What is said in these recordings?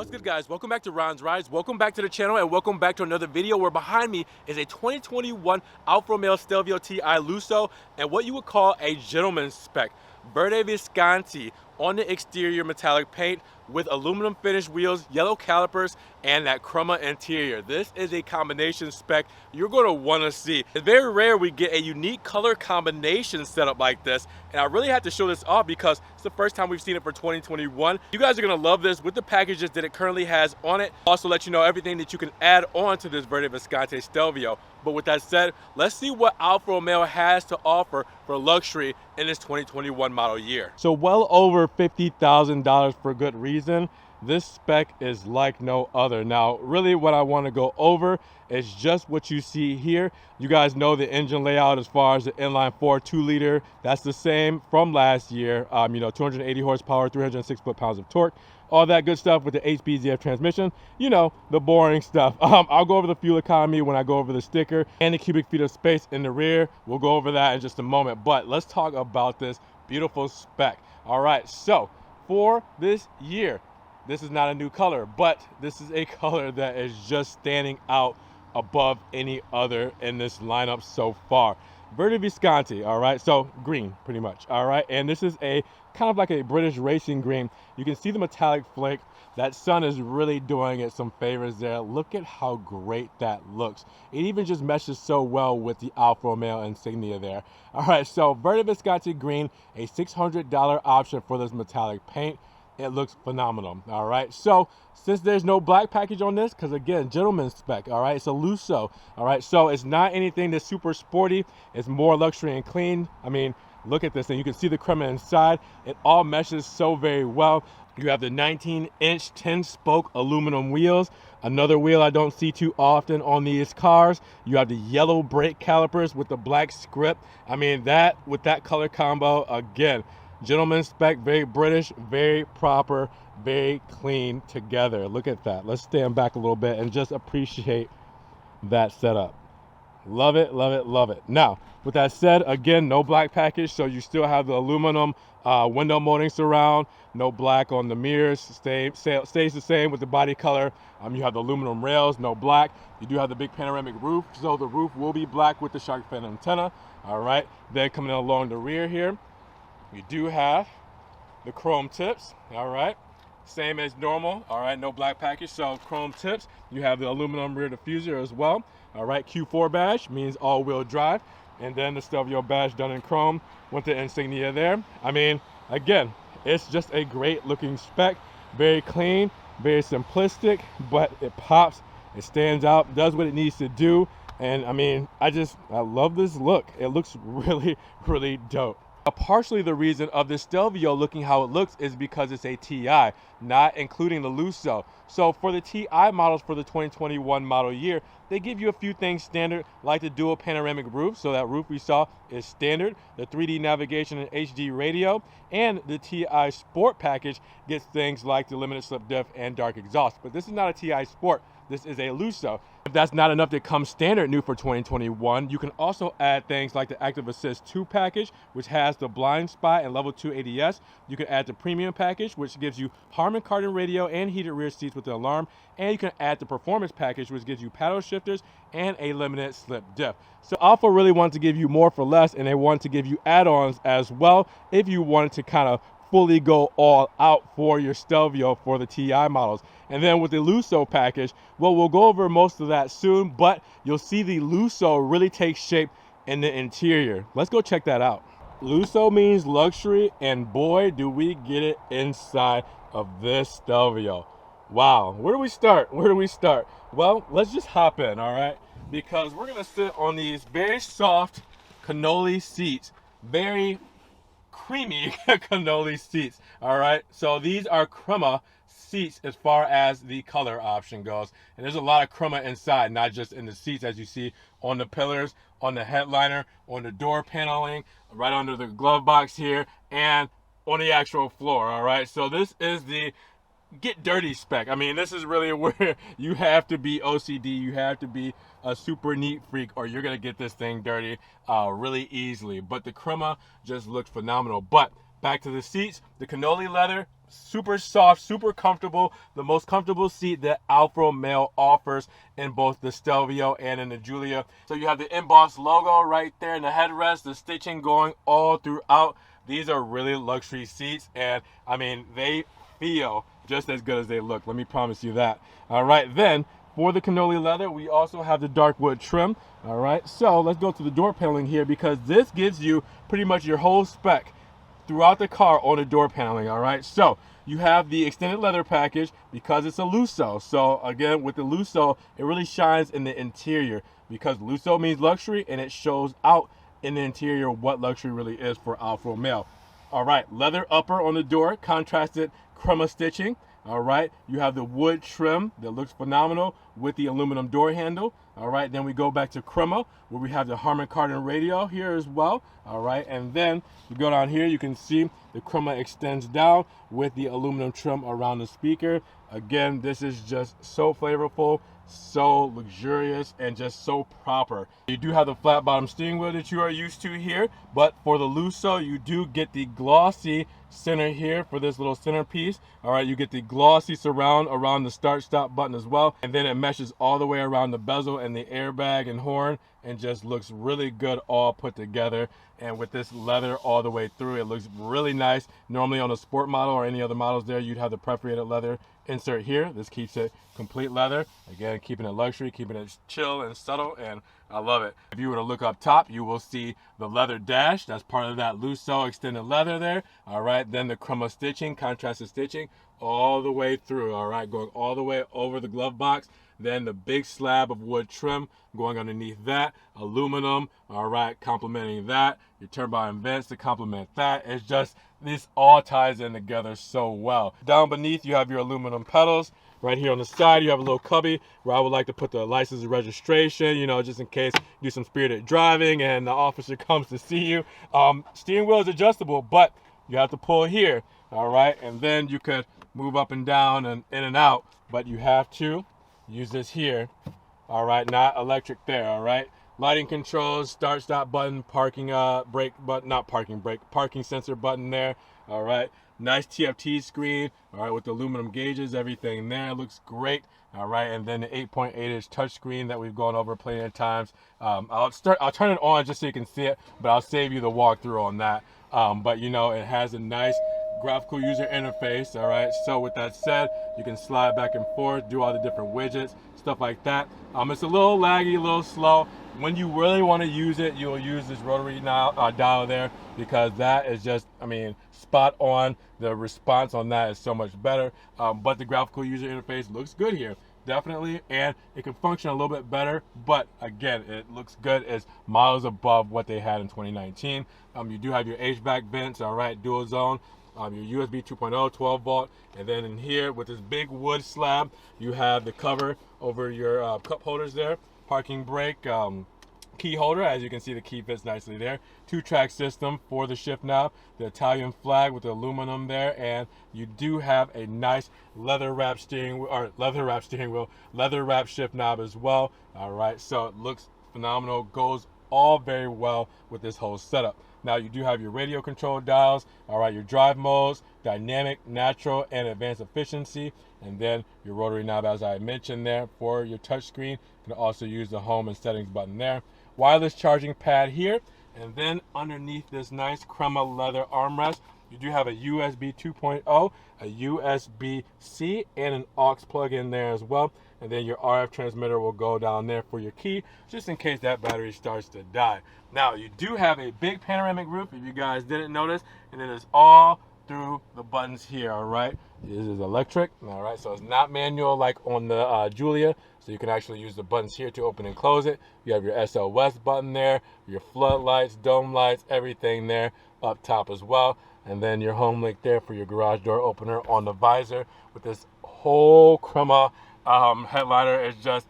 What's good, guys? Welcome back to Ron's Rides. Welcome back to the channel and welcome back to another video where behind me is a 2021 Alfa Romeo Stelvio Ti Lusso and what you would call a gentleman's spec. Verde Visconti on the exterior metallic paint with aluminum finished wheels, yellow calipers, and that chroma interior. This is a combination spec you're going to want to see. It's very rare we get a unique color combination setup like this, and I really had to show this off because it's the first time we've seen it for 2021. You guys are going to love this with the packages that it currently has on it. Also let you know everything that you can add on to this Verde Visconti Stelvio. But with that said, let's see what Alfa Romeo has to offer for luxury in this 2021 model year. So well over $50,000 for good reason. This spec is like no other. Now, really what I want to go over is just what you see here. You guys know the engine layout as far as the inline 4 2-liter. That's the same from last year. 280 horsepower, 306 foot-pounds of torque. All that good stuff with the 8-speed transmission. You know, the boring stuff. I'll go over the fuel economy when I go over the sticker and the cubic feet of space in the rear. We'll go over that in just a moment. But let's talk about this beautiful spec. All right, so for this year, this is not a new color, but this is a color that is just standing out above any other in this lineup so far. Verde Visconti, all right, so green pretty much, all right, and this is a kind of like a British racing green. You can see the metallic flake. That sun is really doing it some favors there. Look at how great that looks. It even just meshes so well with the Alfa Romeo insignia there. All right, so Verde Visconti green, a $600 option for this metallic paint. It looks phenomenal. All right, so since there's no black package on this, because again, gentleman's spec, all right, it's a Lusso, all right, so it's not anything that's super sporty. It's more luxury and clean. I mean, look at this thing. You can see the chroma inside. It all meshes so very well. You have the 19-inch 10-spoke aluminum wheels. Another wheel I don't see too often on these cars. You have the yellow brake calipers with the black script. I mean, that with that color combo, again, gentleman's spec, very British, very proper, very clean together. Look at that. Let's stand back a little bit and just appreciate that setup. Love it, love it, love it. Now, with that said, again, no black package, so you still have the aluminum window molding surround, no black on the mirrors, stays the same with the body color. You have the aluminum rails, no black. You do have the big panoramic roof, so the roof will be black with the shark fin antenna. All right, then coming along the rear here, you do have the chrome tips, all right, same as normal, all right, no black package, so chrome tips. You have the aluminum rear diffuser as well, all right, Q4 badge means all-wheel drive, and then the Stelvio badge done in chrome with the insignia there. I mean, again, it's just a great looking spec, very clean, very simplistic, but it pops, it stands out, does what it needs to do, and I mean, I love this look. It looks really, really dope. Partially the reason of the Stelvio looking how it looks is because it's a Ti, not including the Lusso. So for the Ti models for the 2021 model year, they give you a few things standard, like the dual panoramic roof. So that roof we saw is standard, the 3D navigation and HD radio, and the Ti Sport package gets things like the limited slip diff and dark exhaust. But this is not a Ti Sport. This is a Lusso. If that's not enough that comes standard new for 2021, you can also add things like the Active Assist 2 package, which has the blind spot and level 2 ADS. You can add the premium package, which gives you Harman Kardon radio and heated rear seats with the alarm. And you can add the performance package, which gives you paddle shifters and a limited slip diff. So Alfa really wanted to give you more for less, and they wanted to give you add-ons as well if you wanted to kind of fully go all out for your Stelvio for the Ti models. And then with the Lusso package, well, we'll go over most of that soon, but you'll see the Lusso really take shape in the interior. Let's go check that out. Lusso means luxury, and boy, do we get it inside of this Stelvio. Wow, where do we start? Where do we start? Well, let's just hop in, all right? Because we're gonna sit on these very soft cannoli seats, very creamy cannoli seats, all right? So these are chroma seats as far as the color option goes, and there's a lot of chroma inside, not just in the seats, as you see on the pillars, on the headliner, on the door paneling, right under the glove box here, and on the actual floor. All right, so this is the get dirty spec. I mean, this is really where you have to be OCD, you have to be a super neat freak, or you're gonna get this thing dirty really easily. But the chroma just looks phenomenal. But back to the seats. The cannoli leather, super soft, super comfortable. The most comfortable seat that Alfa Romeo offers in both the Stelvio and in the Giulia. So you have the embossed logo right there in the headrest, the stitching going all throughout. These are really luxury seats, and I mean, they feel just as good as they look. Let me promise you that. All right, then for the cannoli leather, we also have the dark wood trim. All right, so let's go to the door paneling here, because this gives you pretty much your whole spec throughout the car on the door paneling. All right, so you have the extended leather package because it's a Lusso. So again, with the Lusso, it really shines in the interior, because Lusso means luxury, and it shows out in the interior what luxury really is for Alfa Romeo. All right, leather upper on the door, contrasted crema stitching. All right, you have the wood trim that looks phenomenal with the aluminum door handle. All right, then we go back to crema, where we have the Harman Kardon radio here as well. All right, and then we go down here, you can see the crema extends down with the aluminum trim around the speaker. Again, this is just so flavorful, so luxurious, and just so proper. You do have the flat bottom steering wheel that you are used to here, but for the Lusso, you do get the glossy center here for this little centerpiece. All right, you get the glossy surround around the start stop button as well, and then it meshes all the way around the bezel and the airbag and horn, and just looks really good all put together. And with this leather all the way through, it looks really nice. Normally on a sport model or any other models there, you'd have the perforated leather insert here. This keeps it complete leather. Again, keeping it luxury, keeping it chill and subtle, and I love it. If you were to look up top, you will see the leather dash. That's part of that Lusso extended leather there. All right, then the crema stitching, contrasted stitching all the way through. All right, going all the way over the glove box. Then the big slab of wood trim going underneath that, aluminum, all right, complementing that, your turbine vents to complement that. It's just, this all ties in together so well. Down beneath, you have your aluminum pedals. Right here on the side, you have a little cubby where I would like to put the license and registration, you know, just in case you do some spirited driving and the officer comes to see you. Steering wheel is adjustable, but you have to pull here, all right? And then you could move up and down and in and out, but you have to use this here, all right? Not electric there, all right? Lighting controls, start stop button, parking brake button, not parking brake, parking sensor button there, all right? Nice TFT screen, all right, with the aluminum gauges, everything there looks great, all right. And then the 8.8-inch touchscreen that we've gone over plenty of times. I'll turn it on just so you can see it, but I'll save you the walkthrough on that. But you know, it has a nice graphical user interface, all right. So with that said, you can slide back and forth, do all the different widgets, stuff like that. It's a little laggy, a little slow. When you really want to use it, you'll use this rotary dial there, because that is just, I mean, spot on. The response on that is so much better. But the graphical user interface looks good here, definitely, and it can function a little bit better. But again, it looks good. It's miles above what they had in 2019. You do have your HVAC vents, all right, dual zone. Your USB 2.0 12 volt, and then in here with this big wood slab, you have the cover over your cup holders there, parking brake, key holder. As you can see, the key fits nicely there. 2-track system for the shift knob, the Italian flag with the aluminum there, and you do have a nice leather wrap steering wheel, or leather wrap shift knob as well. All right, so it looks phenomenal, goes all very well with this whole setup. Now you do have your radio control dials, all right, your drive modes, dynamic, natural, and advanced efficiency, and then your rotary knob, as I mentioned there, for your touchscreen. You can also use the home and settings button there. Wireless charging pad here, and then underneath this nice crema leather armrest, you do have a USB 2.0, a USB-C, and an aux plug in there as well. And then your RF transmitter will go down there for your key, just in case that battery starts to die. Now, you do have a big panoramic roof, if you guys didn't notice, and it is all through the buttons here, all right? This is electric, all right? So it's not manual like on the Giulia, so you can actually use the buttons here to open and close it. You have your SOS button there, your floodlights, dome lights, everything there up top as well. And then your home link there for your garage door opener on the visor with this whole crema headliner. Is just,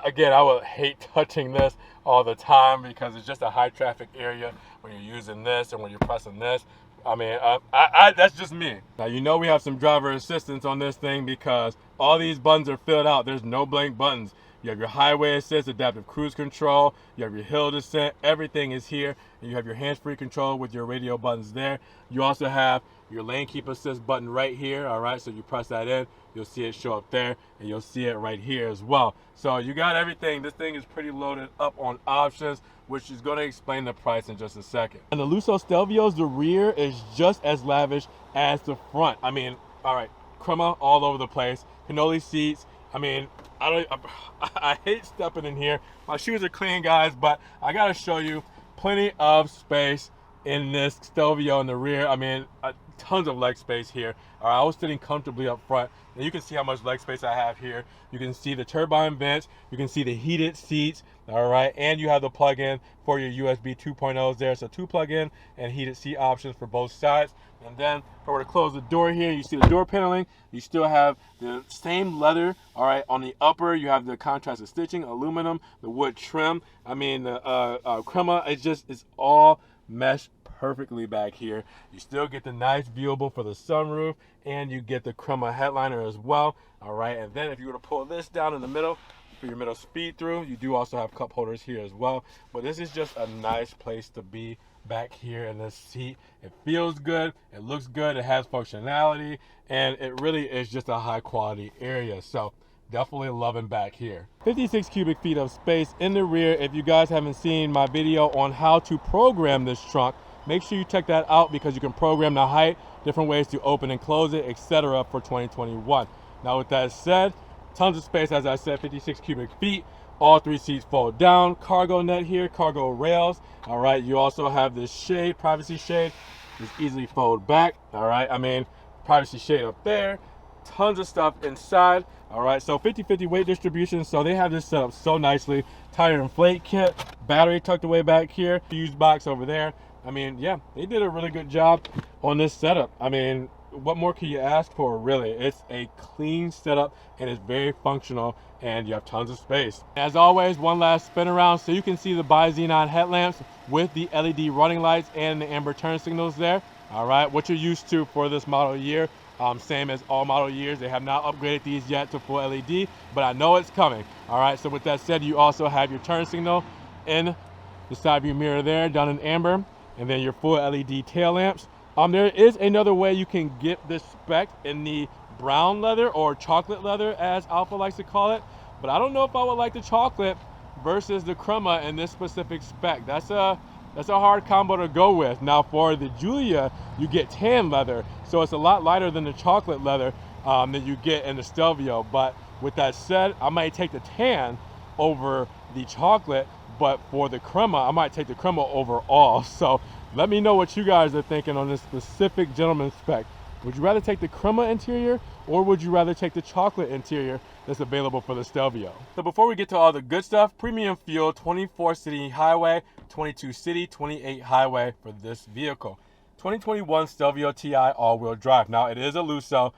again, I would hate touching this all the time because it's just a high traffic area when you're using this and when you're pressing this. I mean, that's just me. Now, you know we have some driver assistance on this thing because all these buttons are filled out. There's no blank buttons. You have your highway assist, adaptive cruise control, you have your hill descent, everything is here. And you have your hands-free control with your radio buttons there. You also have your lane keep assist button right here, all right? So you press that in, you'll see it show up there, and you'll see it right here as well. So you got everything. This thing is pretty loaded up on options, which is going to explain the price in just a second. And the Lusso Stelvios, the rear is just as lavish as the front. I mean, all right, crema all over the place, cannoli seats. I mean, I hate stepping in here. My shoes are clean, guys, but I gotta show you plenty of space in this Stelvio in the rear. I mean, tons of leg space here. All right, I was sitting comfortably up front, and you can see how much leg space I have here. You can see the turbine vents, you can see the heated seats, all right, and you have the plug-in for your USB 2.0s there. So 2 plug-in and heated seat options for both sides. And then if I were to close the door here, you see the door paneling. You still have the same leather, all right. On the upper, you have the contrasted stitching, aluminum, the wood trim. I mean, the crema, it's all meshed perfectly back here. You still get the nice viewable for the sunroof, and you get the crema headliner as well, all right. And then if you were to pull this down in the middle for your middle speed through, you do also have cup holders here as well. But this is just a nice place to be back here in this seat. It feels good, it looks good, it has functionality, and it really is just a high quality area. So definitely loving back here. 56 cubic feet of space in the rear. If you guys haven't seen my video on how to program this trunk, make sure you check that out, because you can program the height, different ways to open and close it, etc. for 2021. Now with that said, tons of space, as I said, 56 cubic feet. All 3 seats fold down, cargo net here, cargo rails. All right, you also have this shade, privacy shade, just easily fold back. All right, I mean, privacy shade up there, tons of stuff inside. All right, so 50-50 weight distribution. So they have this set up so nicely. Tire inflate kit, battery tucked away back here, fuse box over there. I mean, yeah, they did a really good job on this setup. I mean, what more can you ask for, really? It's a clean setup, and it's very functional, and you have tons of space. As always, one last spin around so you can see the bi-xenon headlamps with the LED running lights and the amber turn signals there. All right, what you're used to for this model year. Same as all model years. They have not upgraded these yet to full LED, but I know it's coming. All right, so with that said, you also have your turn signal in the side view mirror there, done in amber, and then your full LED tail lamps. There is another way you can get this spec in the brown leather, or chocolate leather as Alfa likes to call it, but I don't know if I would like the chocolate versus the crema in this specific spec. That's a hard combo to go with. Now for the Giulia, you get tan leather, so it's a lot lighter than the chocolate leather that you get in the Stelvio. But with that said, I might take the tan over the chocolate, but for the crema, I might take the crema over all. So let me know what you guys are thinking on this specific gentleman spec. Would you rather take the crema interior, or would you rather take the chocolate interior that's available for the Stelvio? So before we get to all the good stuff, premium fuel, 24 city highway, 22 city, 28 highway for this vehicle. 2021 Stelvio TI all-wheel drive. Now it is a Lusso,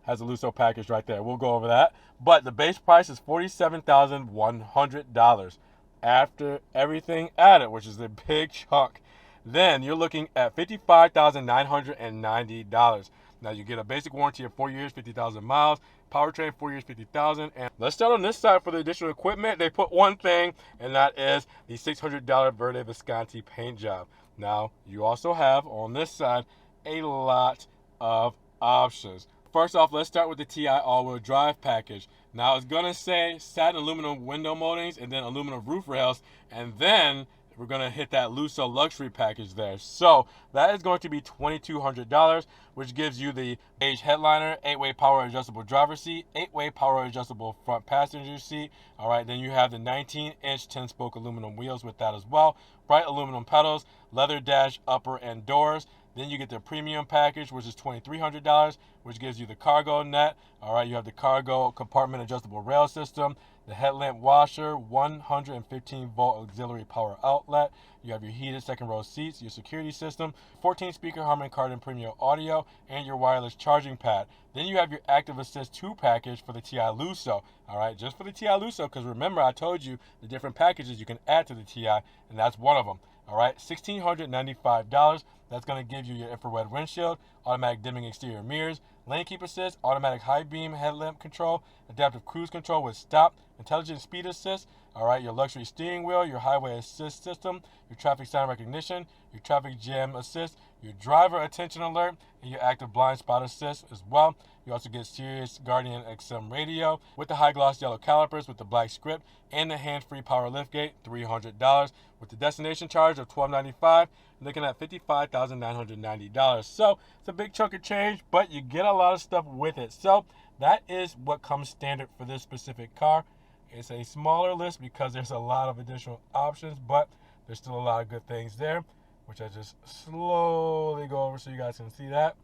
has a Lusso package right there. We'll go over that. But the base price is $47,100 after everything added, which is a big chunk. Then you're looking at $55,990. Now you get a basic warranty of 4 years, 50,000 miles, powertrain 4 years, 50,000. And let's start on this side for the additional equipment. They put one thing, and that is the $600 Verde Visconti paint job. Now you also have on this side a lot of options. First off, let's start with the TI all-wheel drive package. Now it's gonna say satin aluminum window moldings and then aluminum roof rails, and then we're gonna hit that Lusso luxury package there. So that is going to be $2,200, which gives you the beige headliner, 8-way power adjustable driver's seat, 8-way power adjustable front passenger seat. All right, then you have the 19-inch 10-spoke aluminum wheels with that as well. Bright aluminum pedals, leather dash upper and doors. Then you get the premium package, which is $2,300, which gives you the cargo net. All right, you have the cargo compartment adjustable rail system, the headlamp washer, 115-volt auxiliary power outlet. You have your heated second row seats, your security system, 14-speaker Harman Kardon Premium audio, and your wireless charging pad. Then you have your Active Assist 2 package for the TI Lusso. All right, just for the TI Lusso, because remember I told you the different packages you can add to the TI, and that's one of them. All right, $1,695. That's going to give you your infrared windshield, automatic dimming exterior mirrors, lane keep assist, automatic high beam headlamp control, adaptive cruise control with stop, intelligent speed assist, all right, your luxury steering wheel, your highway assist system, your traffic sign recognition, your traffic jam assist, your driver attention alert, and your active blind spot assist as well. You also get Sirius Guardian XM radio with the high gloss yellow calipers with the black script and the hands-free power liftgate, $300, with the destination charge of $1,295, looking at $55,990. So it's a big chunk of change, but you get a lot of stuff with it. So that is what comes standard for this specific car. It's a smaller list because there's a lot of additional options, but there's still a lot of good things there, which I just slowly go over so you guys can see that.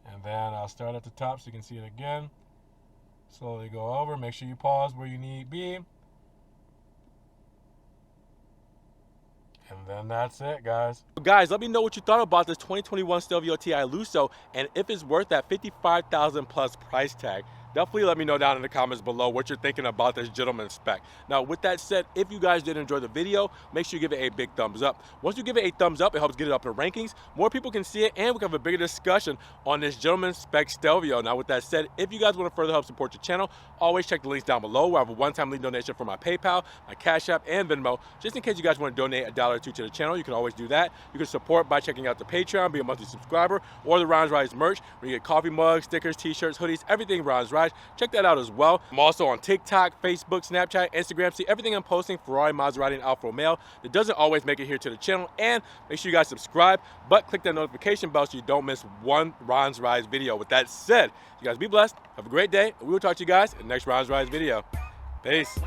And then I'll start at the top so you can see it again. Slowly go over. Make sure you pause where you need be. And then that's it, guys. Guys, let me know what you thought about this 2021 Stelvio Ti Lusso and if it's worth that $55,000 plus price tag. Definitely let me know down in the comments below what you're thinking about this gentleman's spec. Now, with that said, if you guys did enjoy the video, make sure you give it a big thumbs up. Once you give it a thumbs up, it helps get it up in rankings. More people can see it, and we can have a bigger discussion on this gentleman's spec Stelvio. Now, with that said, if you guys want to further help support your channel, always check the links down below where I have a one-time link donation for my PayPal, my Cash App, and Venmo. Just in case you guys want to donate $1 or $2 to the channel, you can always do that. You can support by checking out the Patreon, be a monthly subscriber, or the Ron's Rise merch, where you get coffee mugs, stickers, t-shirts, hoodies, everything Ron's Rise. Check that out as well. I'm also on TikTok, Facebook, Snapchat, Instagram. See everything I'm posting, Ferrari, Maserati, and Alfa Romeo. That doesn't always make it here to the channel. And make sure you guys subscribe, but click that notification bell so you don't miss one Ron's Rise video. With that said, you guys be blessed, have a great day, and we will talk to you guys in the next Ron's Rise video. Peace.